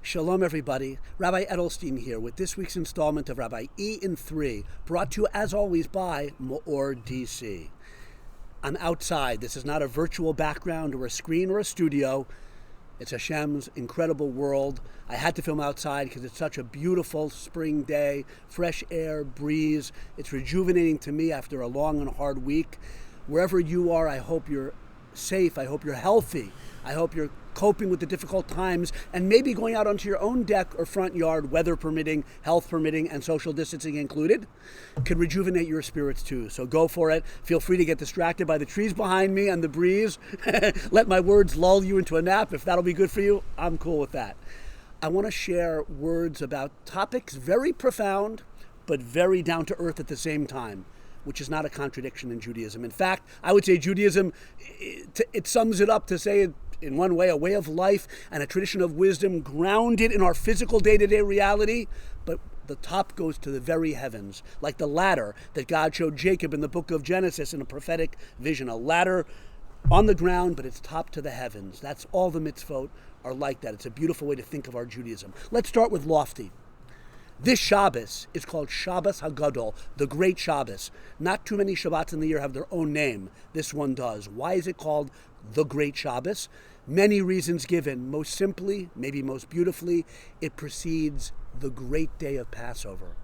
Shalom, everybody. Rabbi Edelstein here with this week's installment of Rabbi E in 3, brought to you, as always, by MEOR DC. I'm outside. This is not a virtual background or a screen or a studio. It's Hashem's incredible world. I had to film outside because it's such a beautiful spring day, fresh air, breeze. It's rejuvenating to me after a long and hard week. Wherever you are, I hope you're safe. I hope you're healthy. I hope you're coping with the difficult times and maybe going out onto your own deck or front yard, weather permitting, health permitting, and social distancing included, could rejuvenate your spirits too. So go for it. Feel free to get distracted by the trees behind me and the breeze. Let my words lull you into a nap. If that'll be good for you, I'm cool with that. I want to share words about topics very profound, but very down to earth at the same time, which is not a contradiction in Judaism. In fact, I would say Judaism, it sums it up to say it in one way, a way of life and a tradition of wisdom grounded in our physical day-to-day reality, but the top goes to the very heavens, like the ladder that God showed Jacob in the book of Genesis in a prophetic vision, a ladder on the ground, but it's top to the heavens. That's all the mitzvot are like that. It's a beautiful way to think of our Judaism. Let's start with lofty. This Shabbos is called Shabbos HaGadol, the Great Shabbos. Not too many Shabbats in the year have their own name. This one does. Why is it called the Great Shabbos? Many reasons given. Most simply, maybe most beautifully, it precedes the great day of Passover.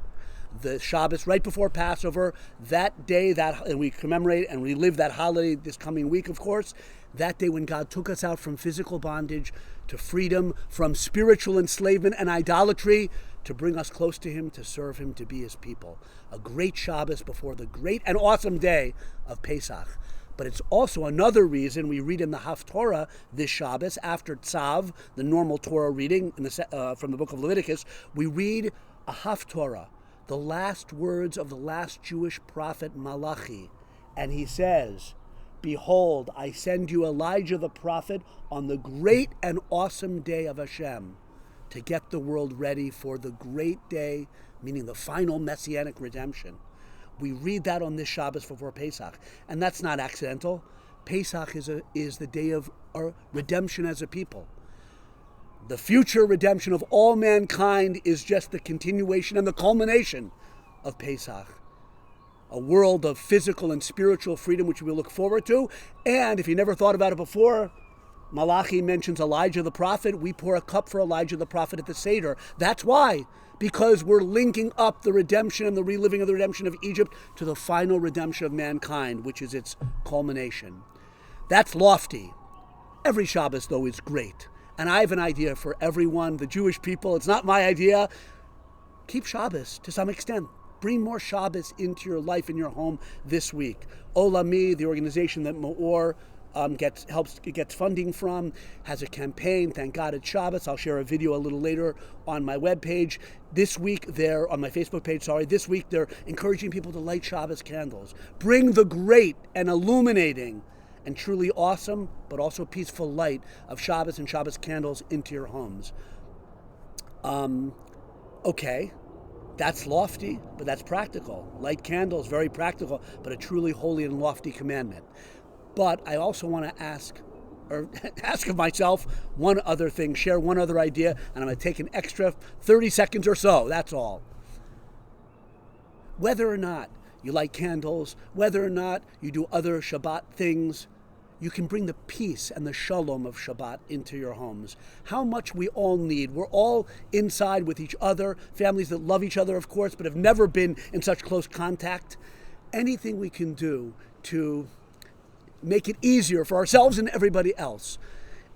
The Shabbos right before Passover, that day, and we commemorate and relive that holiday this coming week, of course, that day when God took us out from physical bondage to freedom, from spiritual enslavement and idolatry, to bring us close to Him, to serve Him, to be His people. A great Shabbos before the great and awesome day of Pesach. But it's also another reason we read in the Haftorah this Shabbos, after Tzav, the normal Torah reading from the book of Leviticus, we read a Haftorah, the last words of the last Jewish prophet Malachi. And he says, "Behold, I send you Elijah the prophet on the great and awesome day of Hashem, to get the world ready for the great day," meaning the final messianic redemption. We read that on this Shabbos before Pesach, and that's not accidental. Pesach is the day of our redemption as a people. The future redemption of all mankind is just the continuation and the culmination of Pesach. A world of physical and spiritual freedom which we look forward to. And if you never thought about it before, Malachi mentions Elijah the prophet. We pour a cup for Elijah the prophet at the Seder. That's why. Because we're linking up the redemption and the reliving of the redemption of Egypt to the final redemption of mankind, which is its culmination. That's lofty. Every Shabbos, though, is great. And I have an idea for everyone, the Jewish people. It's not my idea. Keep Shabbos to some extent. Bring more Shabbos into your life, in your home this week. Olami, the organization that MEOR gets funding from, has a campaign. Thank God it's Shabbos. I'll share a video a little later on my webpage. This week, on my Facebook page, this week they're encouraging people to light Shabbos candles. Bring the great and illuminating and truly awesome, but also peaceful light of Shabbos and Shabbos candles into your homes. Okay, that's lofty, but that's practical. Light candles, very practical, but a truly holy and lofty commandment. But I also want to ask of myself one other thing, share one other idea, and I'm going to take an extra 30 seconds or so, that's all. Whether or not you light candles, whether or not you do other Shabbat things, you can bring the peace and the shalom of Shabbat into your homes. How much we all need. We're all inside with each other, families that love each other, of course, but have never been in such close contact. Anything we can do to make it easier for ourselves and everybody else.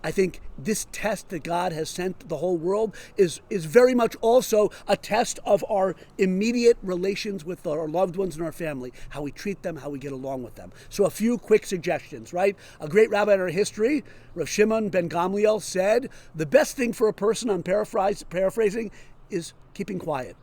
I think this test that God has sent the whole world is very much also a test of our immediate relations with our loved ones and our family, how we treat them, how we get along with them. So a few quick suggestions, right? A great rabbi in our history, Rav Shimon ben Gamliel, said, the best thing for a person, I'm paraphrasing, is keeping quiet.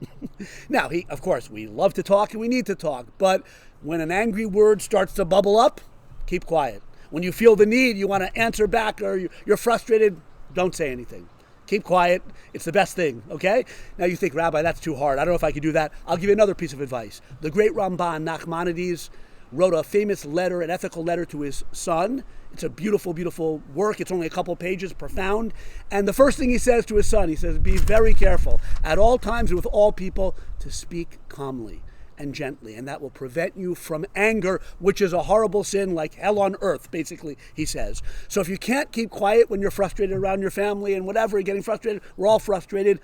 Now, of course, we love to talk and we need to talk, but when an angry word starts to bubble up, keep quiet. When you feel the need, you want to answer back or you're frustrated, don't say anything. Keep quiet. It's the best thing, okay? Now you think, Rabbi, that's too hard. I don't know if I could do that. I'll give you another piece of advice. The great Ramban, Nachmanides, wrote a famous letter, an ethical letter to his son. It's a beautiful, beautiful work. It's only a couple pages, profound. And the first thing he says to his son, he says, be very careful at all times and with all people to speak calmly and gently. And that will prevent you from anger, which is a horrible sin like hell on earth, basically, he says. So if you can't keep quiet when you're frustrated around your family and whatever, you're getting frustrated, we're all frustrated.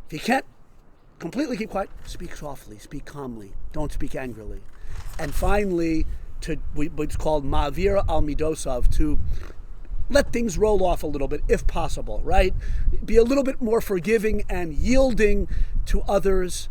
If you can't completely keep quiet, speak softly, speak calmly. Don't speak angrily. And finally, to what's called ma'avir al midosav, to let things roll off a little bit, if possible, right? Be a little bit more forgiving and yielding to others.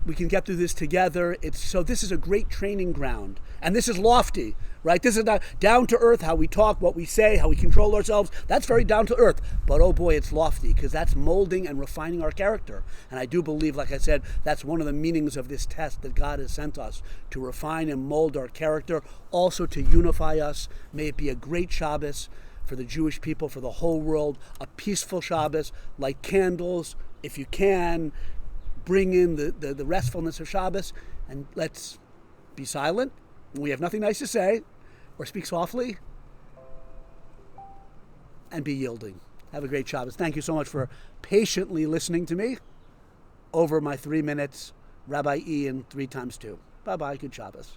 We can get through this together. So this is a great training ground. And this is lofty, right? This is not down to earth, how we talk, what we say, how we control ourselves. That's very down to earth. But oh boy, it's lofty, because that's molding and refining our character. And I do believe, like I said, that's one of the meanings of this test that God has sent us, to refine and mold our character, also to unify us. May it be a great Shabbos for the Jewish people, for the whole world, a peaceful Shabbos, light candles, if you can, bring in the restfulness of Shabbos, and let's be silent when we have nothing nice to say, or speak softly, and be yielding. Have a great Shabbos. Thank you so much for patiently listening to me over my 3 minutes, Rabbi E in 3 times 2. Bye-bye. Good Shabbos.